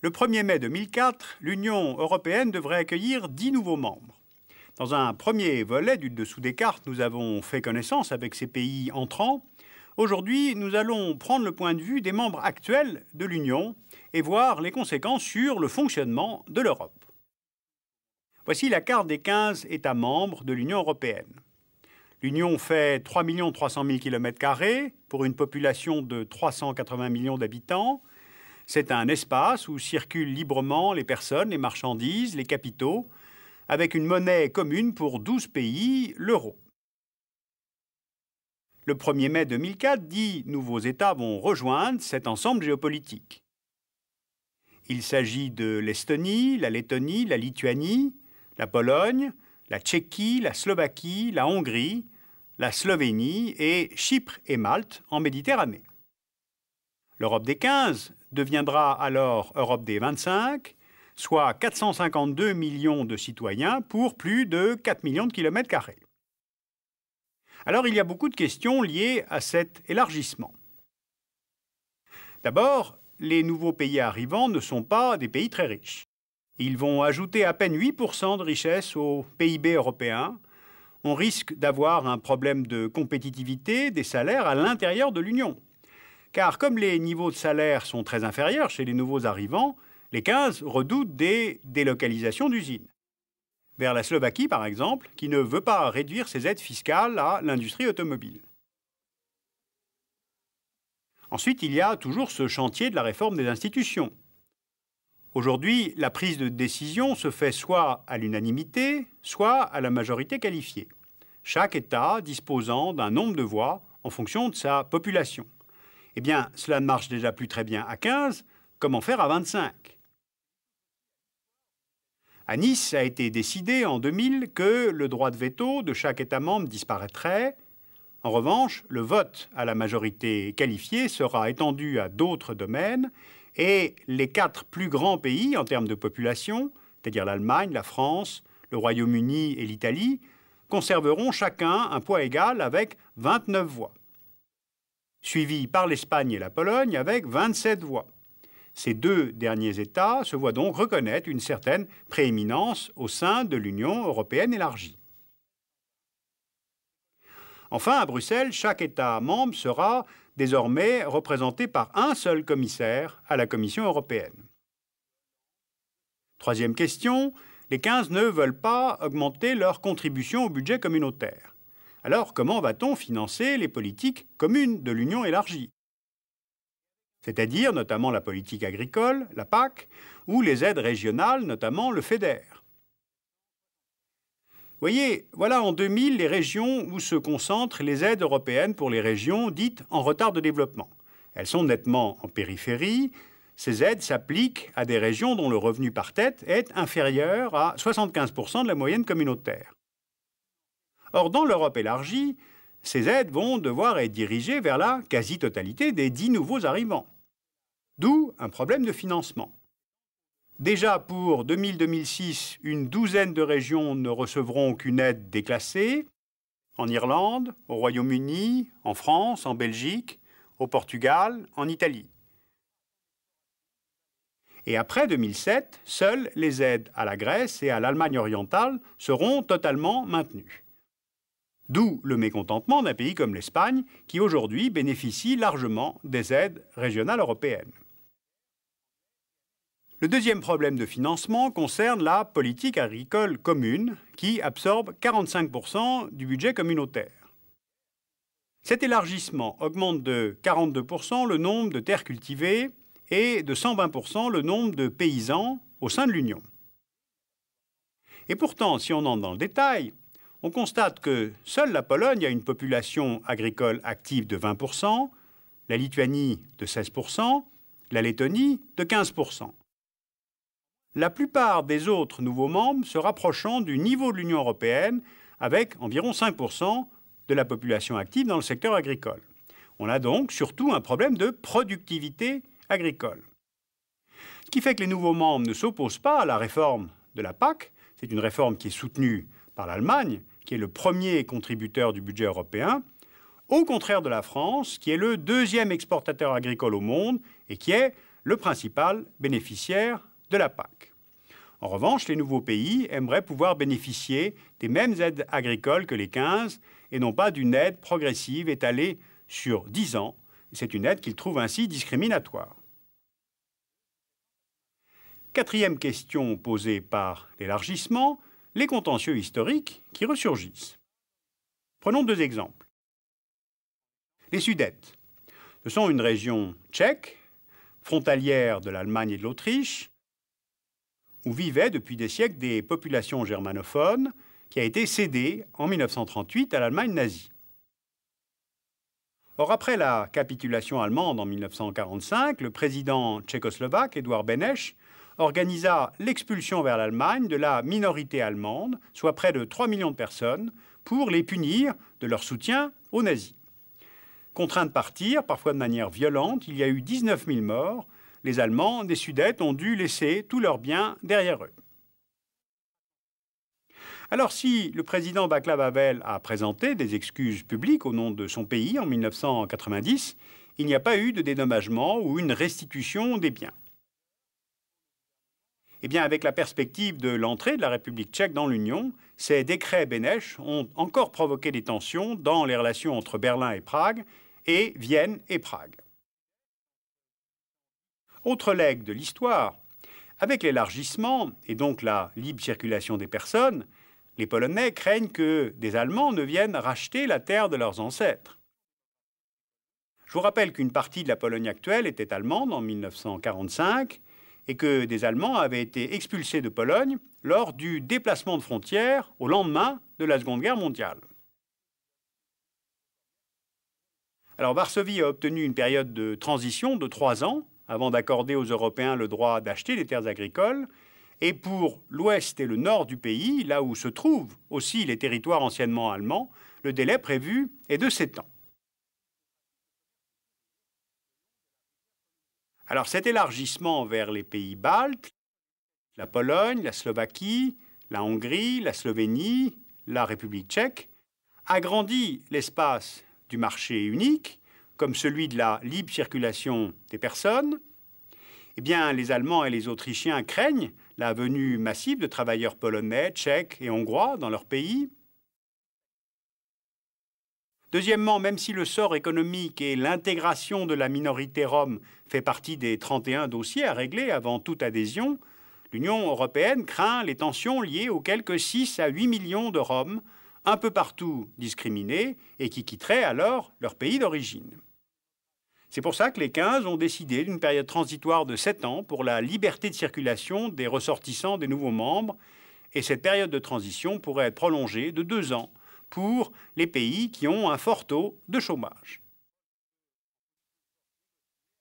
Le 1er mai 2004, l'Union européenne devrait accueillir 10 nouveaux membres. Dans un premier volet du dessous des cartes, nous avons fait connaissance avec ces pays entrants. Aujourd'hui, nous allons prendre le point de vue des membres actuels de l'Union et voir les conséquences sur le fonctionnement de l'Europe. Voici la carte des 15 États membres de l'Union européenne. L'Union fait 3 300 000 km² pour une population de 380 millions d'habitants. C'est un espace où circulent librement les personnes, les marchandises, les capitaux, avec une monnaie commune pour 12 pays, l'euro. Le 1er mai 2004, 10 nouveaux États vont rejoindre cet ensemble géopolitique. Il s'agit de l'Estonie, la Lettonie, la Lituanie, la Pologne, la Tchéquie, la Slovaquie, la Hongrie, la Slovénie et Chypre et Malte en Méditerranée. L'Europe des 15 deviendra alors Europe des 25, soit 452 millions de citoyens pour plus de 4 millions de kilomètres carrés. Alors il y a beaucoup de questions liées à cet élargissement. D'abord, les nouveaux pays arrivants ne sont pas des pays très riches. Ils vont ajouter à peine 8% de richesse au PIB européen. On risque d'avoir un problème de compétitivité des salaires à l'intérieur de l'Union. Car comme les niveaux de salaire sont très inférieurs chez les nouveaux arrivants, les 15 redoutent des délocalisations d'usines. Vers la Slovaquie, par exemple, qui ne veut pas réduire ses aides fiscales à l'industrie automobile. Ensuite, il y a toujours ce chantier de la réforme des institutions. Aujourd'hui, la prise de décision se fait soit à l'unanimité, soit à la majorité qualifiée. Chaque État disposant d'un nombre de voix en fonction de sa population. Eh bien, cela ne marche déjà plus très bien à 15, comment faire à 25 ? À Nice a été décidé en 2000 que le droit de veto de chaque État membre disparaîtrait. En revanche, le vote à la majorité qualifiée sera étendu à d'autres domaines et les 4 plus grands pays en termes de population, c'est-à-dire l'Allemagne, la France, le Royaume-Uni et l'Italie, conserveront chacun un poids égal avec 29 voix. Suivis par l'Espagne et la Pologne avec 27 voix. Ces 2 derniers États se voient donc reconnaître une certaine prééminence au sein de l'Union européenne élargie. Enfin, à Bruxelles, chaque État membre sera désormais représenté par un seul commissaire à la Commission européenne. Troisième question, les 15 ne veulent pas augmenter leur contribution au budget communautaire. Alors, comment va-t-on financer les politiques communes de l'Union élargie ? C'est-à-dire notamment la politique agricole, la PAC, ou les aides régionales, notamment le FEDER. Voyez, voilà en 2000 les régions où se concentrent les aides européennes pour les régions dites en retard de développement. Elles sont nettement en périphérie. Ces aides s'appliquent à des régions dont le revenu par tête est inférieur à 75% de la moyenne communautaire. Or, dans l'Europe élargie, ces aides vont devoir être dirigées vers la quasi-totalité des 10 nouveaux arrivants. D'où un problème de financement. Déjà pour 2000-2006, une douzaine de régions ne recevront aucune aide déclassée. En Irlande, au Royaume-Uni, en France, en Belgique, au Portugal, en Italie. Et après 2007, seules les aides à la Grèce et à l'Allemagne orientale seront totalement maintenues. D'où le mécontentement d'un pays comme l'Espagne, qui aujourd'hui bénéficie largement des aides régionales européennes. Le deuxième problème de financement concerne la politique agricole commune, qui absorbe 45% du budget communautaire. Cet élargissement augmente de 42% le nombre de terres cultivées et de 120% le nombre de paysans au sein de l'Union. Et pourtant, si on entre dans le détail, on constate que seule la Pologne a une population agricole active de 20%, la Lituanie de 16%, la Lettonie de 15%. La plupart des autres nouveaux membres se rapprochant du niveau de l'Union européenne avec environ 5% de la population active dans le secteur agricole. On a donc surtout un problème de productivité agricole. Ce qui fait que les nouveaux membres ne s'opposent pas à la réforme de la PAC. C'est une réforme qui est soutenue par l'Allemagne, qui est le premier contributeur du budget européen, au contraire de la France, qui est le deuxième exportateur agricole au monde et qui est le principal bénéficiaire de la PAC. En revanche, les nouveaux pays aimeraient pouvoir bénéficier des mêmes aides agricoles que les 15 et non pas d'une aide progressive étalée sur 10 ans. C'est une aide qu'ils trouvent ainsi discriminatoire. Quatrième question posée par l'élargissement, les contentieux historiques qui ressurgissent. Prenons 2 exemples. Les Sudètes. Ce sont une région tchèque, frontalière de l'Allemagne et de l'Autriche, où vivaient depuis des siècles des populations germanophones, qui a été cédée en 1938 à l'Allemagne nazie. Or, après la capitulation allemande en 1945, le président tchécoslovaque, Edouard Beneš, organisa l'expulsion vers l'Allemagne de la minorité allemande, soit près de 3 millions de personnes, pour les punir de leur soutien aux nazis. Contraints de partir, parfois de manière violente, il y a eu 19 000 morts. Les Allemands des Sudètes ont dû laisser tous leurs biens derrière eux. Alors si le président Václav Havel a présenté des excuses publiques au nom de son pays en 1990, il n'y a pas eu de dédommagement ou une restitution des biens. Eh bien, avec la perspective de l'entrée de la République tchèque dans l'Union, ces décrets Beneš ont encore provoqué des tensions dans les relations entre Berlin et Prague et Vienne et Prague. Autre legs de l'histoire, avec l'élargissement et donc la libre circulation des personnes, les Polonais craignent que des Allemands ne viennent racheter la terre de leurs ancêtres. Je vous rappelle qu'une partie de la Pologne actuelle était allemande en 1945 et que des Allemands avaient été expulsés de Pologne lors du déplacement de frontières au lendemain de la Seconde Guerre mondiale. Alors Varsovie a obtenu une période de transition de 3 ans avant d'accorder aux Européens le droit d'acheter des terres agricoles. Et pour l'ouest et le nord du pays, là où se trouvent aussi les territoires anciennement allemands, le délai prévu est de 7 ans. Alors cet élargissement vers les pays baltes, la Pologne, la Slovaquie, la Hongrie, la Slovénie, la République tchèque, agrandit l'espace du marché unique, comme celui de la libre circulation des personnes. Eh bien, les Allemands et les Autrichiens craignent la venue massive de travailleurs polonais, tchèques et hongrois dans leur pays. Deuxièmement, même si le sort économique et l'intégration de la minorité rome fait partie des 31 dossiers à régler avant toute adhésion, l'Union européenne craint les tensions liées aux quelques 6 à 8 millions de Roms, un peu partout discriminés et qui quitteraient alors leur pays d'origine. C'est pour ça que les 15 ont décidé d'une période transitoire de 7 ans pour la liberté de circulation des ressortissants des nouveaux membres, et cette période de transition pourrait être prolongée de 2 ans pour les pays qui ont un fort taux de chômage.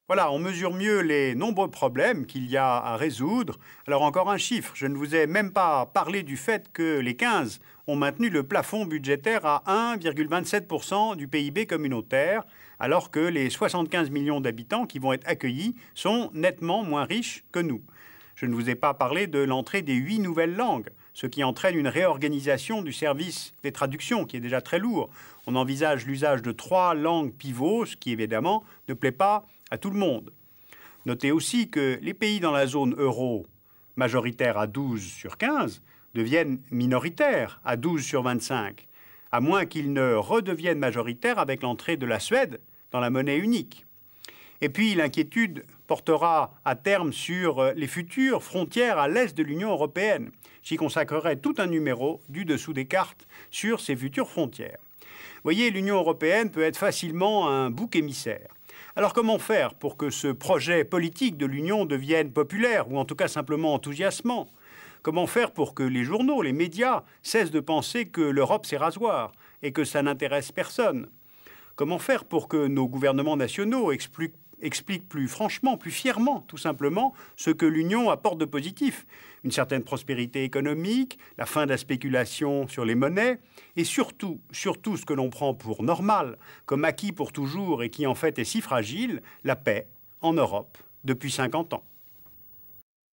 Voilà, on mesure mieux les nombreux problèmes qu'il y a à résoudre. Alors encore un chiffre, je ne vous ai même pas parlé du fait que les 15 ont maintenu le plafond budgétaire à 1,27% du PIB communautaire, alors que les 75 millions d'habitants qui vont être accueillis sont nettement moins riches que nous. Je ne vous ai pas parlé de l'entrée des 8 nouvelles langues, ce qui entraîne une réorganisation du service des traductions, qui est déjà très lourd. On envisage l'usage de 3 langues pivots, ce qui évidemment ne plaît pas à tout le monde. Notez aussi que les pays dans la zone euro, majoritaires à 12 sur 15, deviennent minoritaires à 12 sur 25, à moins qu'ils ne redeviennent majoritaires avec l'entrée de la Suède dans la monnaie unique. Et puis l'inquiétude portera à terme sur les futures frontières à l'est de l'Union européenne. J'y consacrerai tout un numéro du dessous des cartes sur ces futures frontières. Vous voyez, l'Union européenne peut être facilement un bouc émissaire. Alors comment faire pour que ce projet politique de l'Union devienne populaire, ou en tout cas simplement enthousiasmant ? Comment faire pour que les journaux, les médias cessent de penser que l'Europe c'est rasoir et que ça n'intéresse personne ? Comment faire pour que nos gouvernements nationaux expliquent plus franchement, plus fièrement, tout simplement, ce que l'Union apporte de positif ? Une certaine prospérité économique, la fin de la spéculation sur les monnaies, et surtout ce que l'on prend pour normal, comme acquis pour toujours et qui en fait est si fragile, la paix en Europe depuis 50 ans.